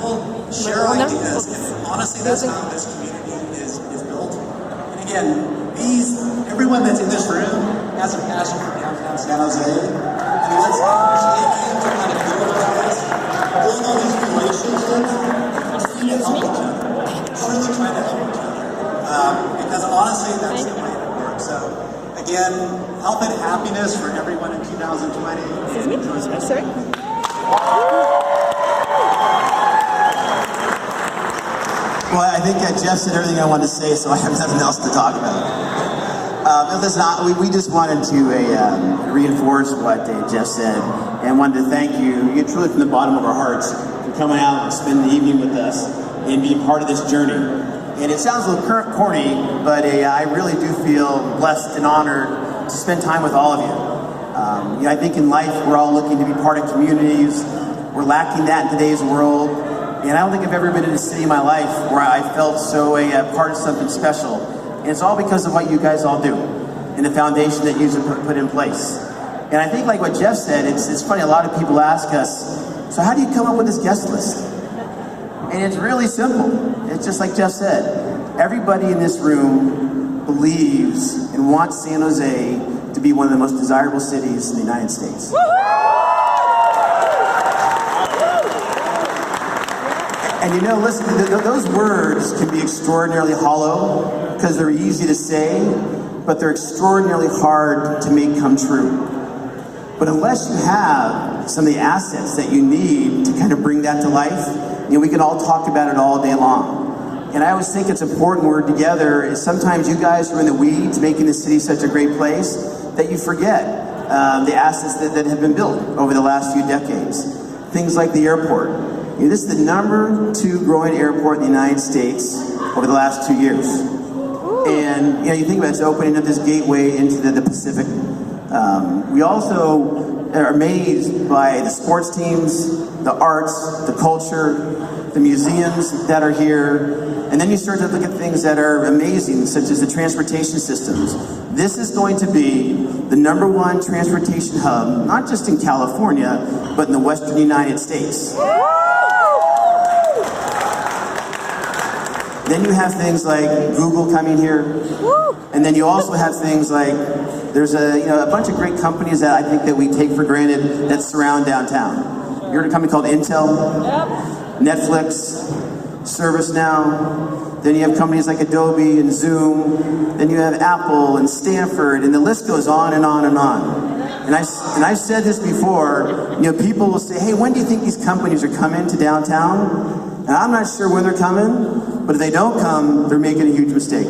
people, share ideas, and honestly, that's how this community is built. And again, everyone that's in this room has a passion for downtown San Jose, and let's appreciate you for kind of doing all this, building all these relationships, and trying to help each other. Truly trying to help each other. Because honestly, that's the way it works. So again, health and happiness for everyone in 2020. Excuse me? Sorry? Well, I think Jeff said everything I wanted to say, so I have nothing else to talk about. We just wanted to reinforce what Jeff said, and wanted to thank you truly from the bottom of our hearts for coming out and spending the evening with us and being part of this journey. And it sounds a little corny, but I really do feel blessed and honored to spend time with all of you. I think in life we're all looking to be part of communities. We're lacking that in today's world. And I don't think I've ever been in a city in my life where I felt so part of something special. And it's all because of what you guys all do and the foundation that you put in place. And I think like what Jeff said, it's funny, a lot of people ask us, so how do you come up with this guest list? And it's really simple. It's just like Jeff said. Everybody in this room believes and wants San Jose to be one of the most desirable cities in the United States. And you know, listen, those words can be extraordinarily hollow because they're easy to say, but they're extraordinarily hard to make come true. But unless you have some of the assets that you need to kind of bring that to life, we can all talk about it all day long. And I always think it's important when we're together is sometimes you guys are in the weeds making the city such a great place that you forget the assets that have been built over the last few decades. Things like the airport. This is the #2 growing airport in the United States over the last 2 years. And you think about it, it's opening up this gateway into the Pacific. We also are amazed by the sports teams, the arts, the culture, the museums that are here. And then you start to look at things that are amazing, such as the transportation systems. This is going to be the #1 transportation hub, not just in California, but in the Western United States. Then you have things like Google coming here, and then you also have things like there's a bunch of great companies that I think that we take for granted that surround downtown. You heard a company called Intel, Netflix, ServiceNow. Then you have companies like Adobe and Zoom. Then you have Apple and Stanford, and the list goes on and on and on. And I've said this before. People will say, "Hey, when do you think these companies are coming to downtown?" And I'm not sure when they're coming. But if they don't come, they're making a huge mistake.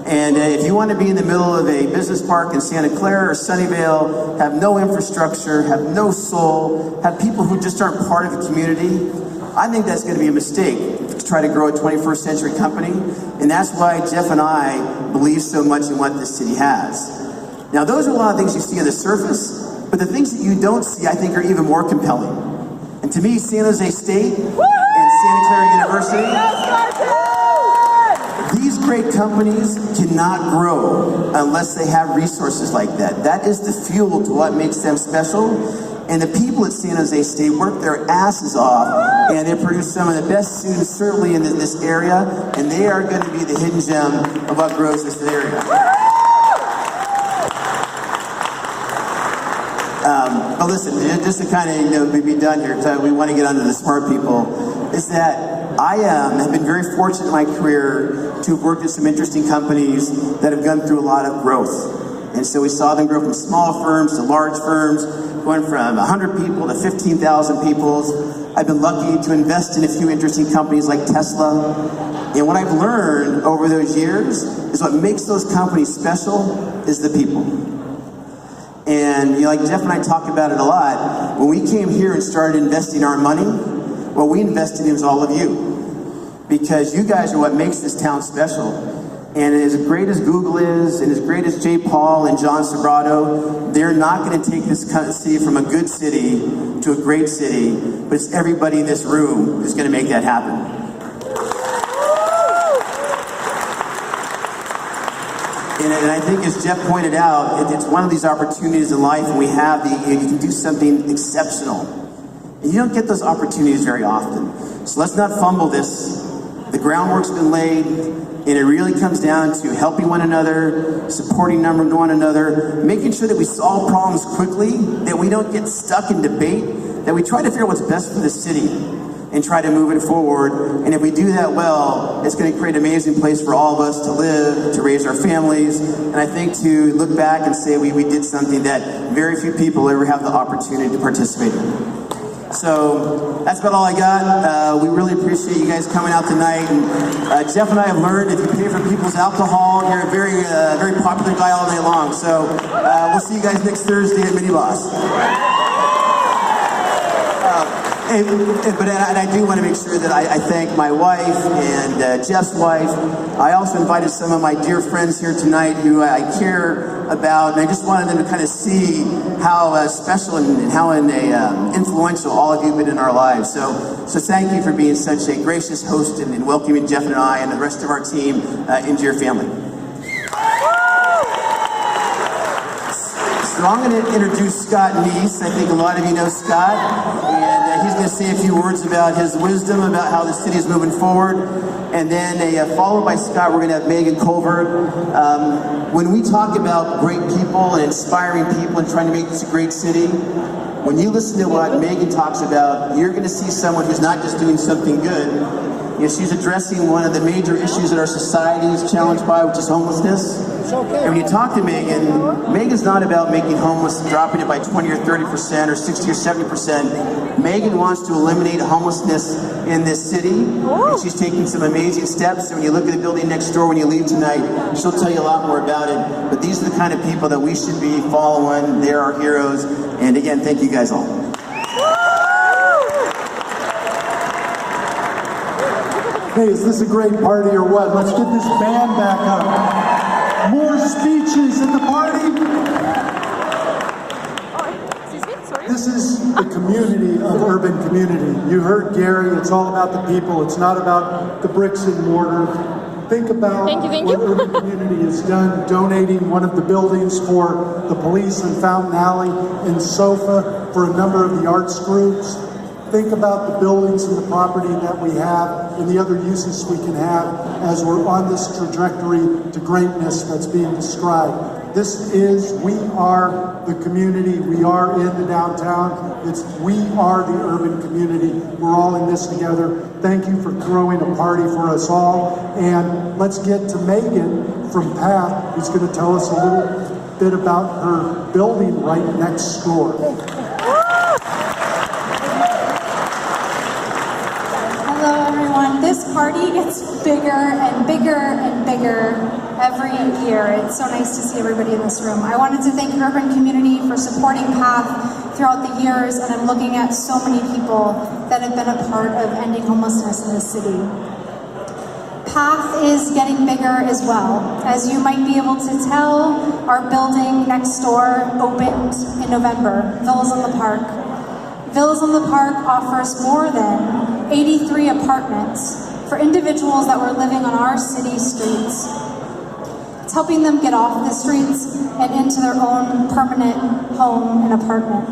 And if you want to be in the middle of a business park in Santa Clara or Sunnyvale, have no infrastructure, have no soul, have people who just aren't part of the community, I think that's going to be a mistake to try to grow a 21st century company. And that's why Jeff and I believe so much in what this city has. Now, those are a lot of things you see on the surface, but the things that you don't see, I think, are even more compelling. And to me, San Jose State and Santa Clara University, these great companies cannot grow unless they have resources like that. That is the fuel to what makes them special. And the people at San Jose State work their asses off, and they produce some of the best students, certainly in this area, and they are going to be the hidden gem of what grows this area. But listen, just to kind of be done here, because we want to get onto the smart people, is that I have been very fortunate in my career to have worked at some interesting companies that have gone through a lot of growth. And so we saw them grow from small firms to large firms, going from 100 people to 15,000 people. I've been lucky to invest in a few interesting companies like Tesla. And what I've learned over those years is what makes those companies special is the people. And like Jeff and I talk about it a lot, when we came here and started investing our money, what we invested in was all of you. Because you guys are what makes this town special. And as great as Google is, and as great as Jay Paul and John Sobrato, they're not going to take this city from a good city to a great city, but it's everybody in this room who's going to make that happen. And I think, as Jeff pointed out, it's one of these opportunities in life when we have you can do something exceptional. And you don't get those opportunities very often. So let's not fumble this. The groundwork's been laid, and it really comes down to helping one another, supporting one another, making sure that we solve problems quickly, that we don't get stuck in debate, that we try to figure out what's best for the city and try to move it forward. And if we do that well, it's going to create an amazing place for all of us to live, to raise our families, and I think to look back and say we did something that very few people ever have the opportunity to participate in. So that's about all I got. We really appreciate you guys coming out tonight. And Jeff and I have learned if you pay for people's alcohol, you're a very popular guy all night long. So we'll see you guys next Thursday at Mini Boss. And I do want to make sure that I thank my wife and Jeff's wife. I also invited some of my dear friends here tonight who I care about, and I just wanted them to kind of see how special and how influential all of you have been in our lives. So thank you for being such a gracious host and welcoming Jeff and I and the rest of our team into your family. So I'm going to introduce Scott Neese. I think a lot of you know Scott, and he's going to say a few words about his wisdom about how the city is moving forward. And then followed by Scott, we're going to have Megan Colbert. When we talk about great people and inspiring people and trying to make this a great city, when you listen to what Megan talks about, you're going to see someone who's not just doing something good. You know, she's addressing one of the major issues that our society is challenged by, which is homelessness. And when you talk to Megan, Megan's not about making homeless, dropping it by 20 or 30% or 60 or 70%. Megan wants to eliminate homelessness in this city, and she's taking some amazing steps. And when you look at the building next door when you leave tonight, she'll tell you a lot more about it. But these are the kind of people that we should be following. They're our heroes. And again, thank you guys all. Hey, is this a great party or what? Let's get this band back up. More speeches at the party. Excuse me, sorry. This is the community of urban community. You heard Gary, it's all about the people. It's not about the bricks and mortar. Think about what urban community has done, donating one of the buildings for the police in Fountain Alley and SOFA for a number of the arts groups. Think about the buildings and the property that we have and the other uses we can have as we're on this trajectory to greatness that's being described. We are the community. We are in the downtown. We are the urban community. We're all in this together. Thank you for throwing a party for us all. And let's get to Megan from PATH, who's going to tell us a little bit about her building right next door. Hello, everyone. This party gets bigger and bigger and bigger every year. It's so nice to see everybody in this room. I wanted to thank Urban Community for supporting PATH throughout the years, and I'm looking at so many people that have been a part of ending homelessness in the city. PATH is getting bigger as well. As you might be able to tell, our building next door opened in November, Villas on the Park. Villas on the Park offers more than 83 apartments for individuals that were living on our city streets. It's helping them get off the streets and into their own permanent home and apartment.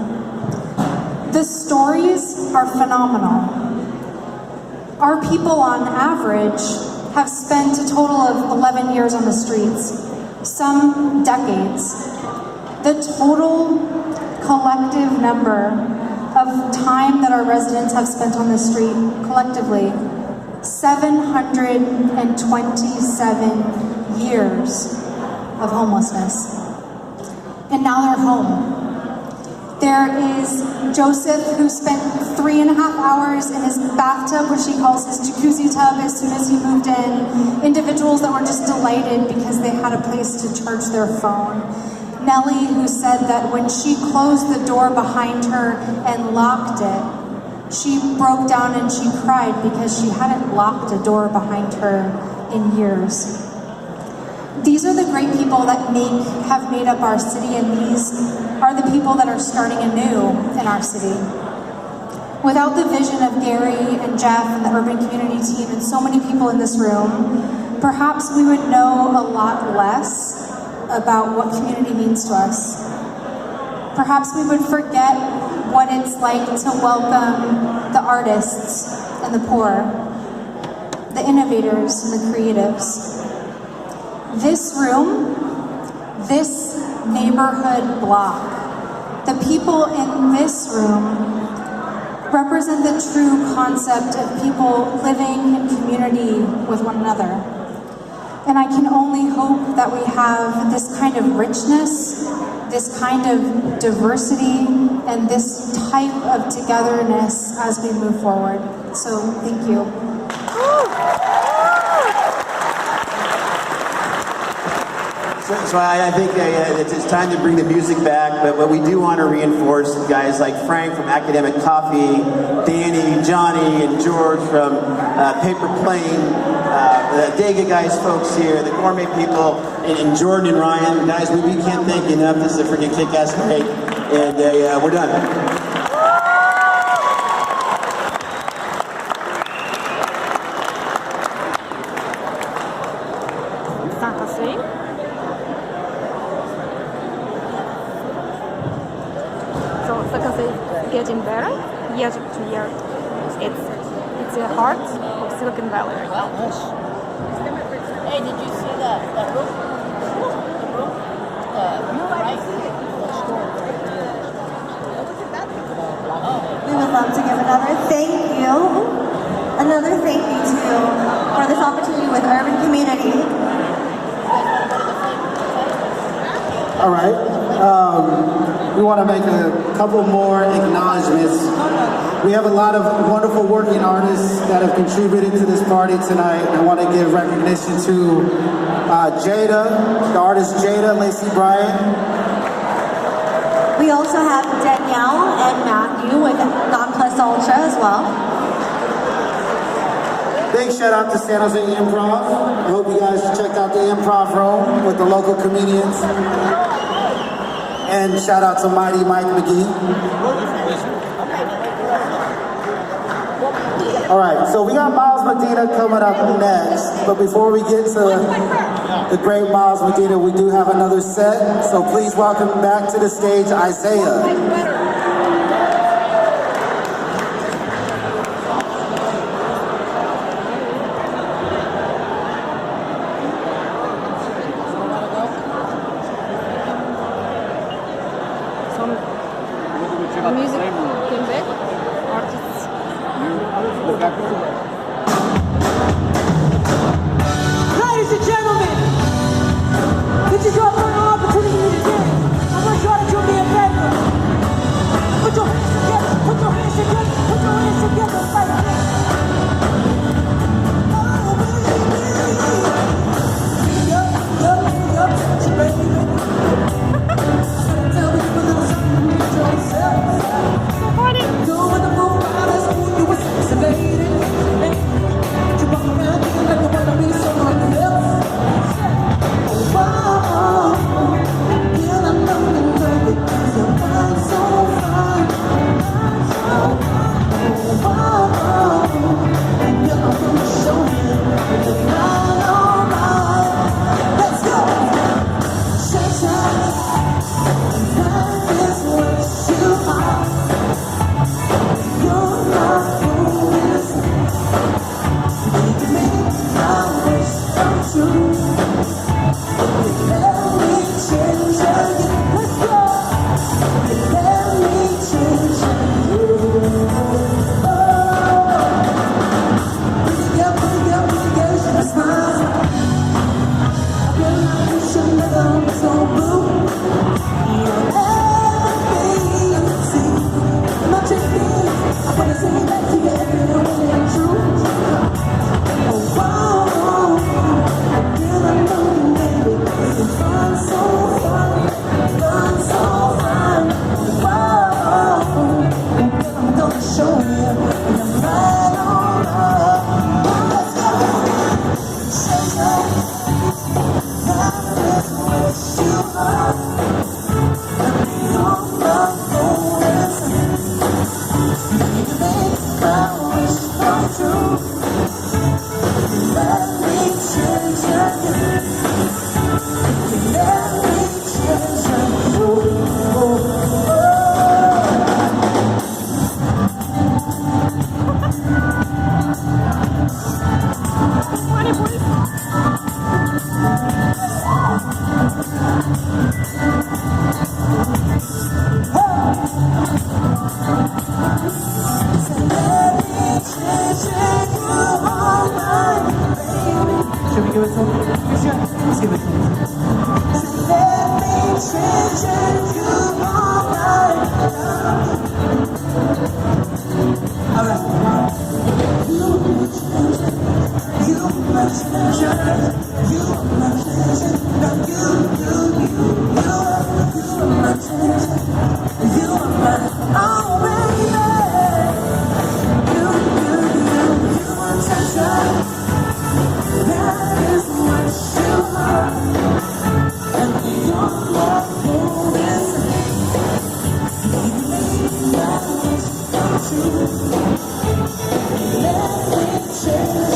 The stories are phenomenal. Our people on average have spent a total of 11 years on the streets, some decades. The total collective number of time that our residents have spent on the street collectively, 727 years of homelessness. And now they're home. There is Joseph, who spent 3.5 hours in his bathtub, which he calls his jacuzzi tub, as soon as he moved in. Individuals that were just delighted because they had a place to charge their phone. Nellie, who said that when she closed the door behind her and locked it, she broke down and she cried because she hadn't locked a door behind her in years. These are the great people that have made up our city, and these are the people that are starting anew in our city. Without the vision of Gary and Jeff and the urban community team and so many people in this room, perhaps we would know a lot less about what community means to us. Perhaps we would forget what it's like to welcome the artists and the poor, the innovators and the creatives. This room, this neighborhood block, the people in this room represent the true concept of people living in community with one another. And I can only hope that we have this kind of richness, this kind of diversity, and this type of togetherness as we move forward. So thank you. So I think it's time to bring the music back, but we do want to reinforce guys like Frank from Academic Coffee, Danny, Johnny, and George from Paper Plane, the Dega guys folks here, the Gourmet people, and Jordan and Ryan. Guys, we can't thank you enough. This is a freaking kick-ass night, and we're done. So Sakasa is getting better year to year. It's a heart of Silicon Valley right now. Hey, did you see that room? The room? Right? We would love to give another thank you for this opportunity with Urban Community. All right. We want to make a couple more acknowledgments. We have a lot of wonderful working artists that have contributed to this party tonight. I want to give recognition to Jada, the artist Jada Lacey Bryant. We also have Danielle and Matthew with Non Plus Ultra as well. Big shout out to San Jose Improv. I hope you guys checked out the improv room with the local comedians. And shout out to Mighty Mike McGee. All right, so we got Miles Medina coming up next, but before we get to the great Miles Medina, we do have another set, so please welcome back to the stage Isaiah. Music came back, artists. Ladies and gentlemen, this is your final opportunity to dance. I want you all to do me a favor. Put your hands together, put your hands together, put your hands together like this. Oh, baby. Baby. Tell me a little something to make yourself. Doing the move, I was cool, you was sexy, you walk around thinking like you wanna be someone else. Oh, wow, girl, I know you love it, 'cause you're fine, so fine, so fine. Oh, wow, and girl, I'm gonna show you that I'm alright. Let's go. Shake, shake, life is what you are. You're not foolish. You can make my wish come true. Let me change you. Let's go. Let me change you. Oh. Pretty girl, you smile. I feel like you should never be so blue. You're everything I see. My chicken, I wanna say that to you every day, true. Oh wow, girl, I know you, baby. You're fine, so fine, so fine. Wow, girl, I'm gonna show you, and I'm right on up. Let's go. Shake, shake, that is what you are. You're my bonus. You make my wish come true. Let me change you. Let me change you. Let me change.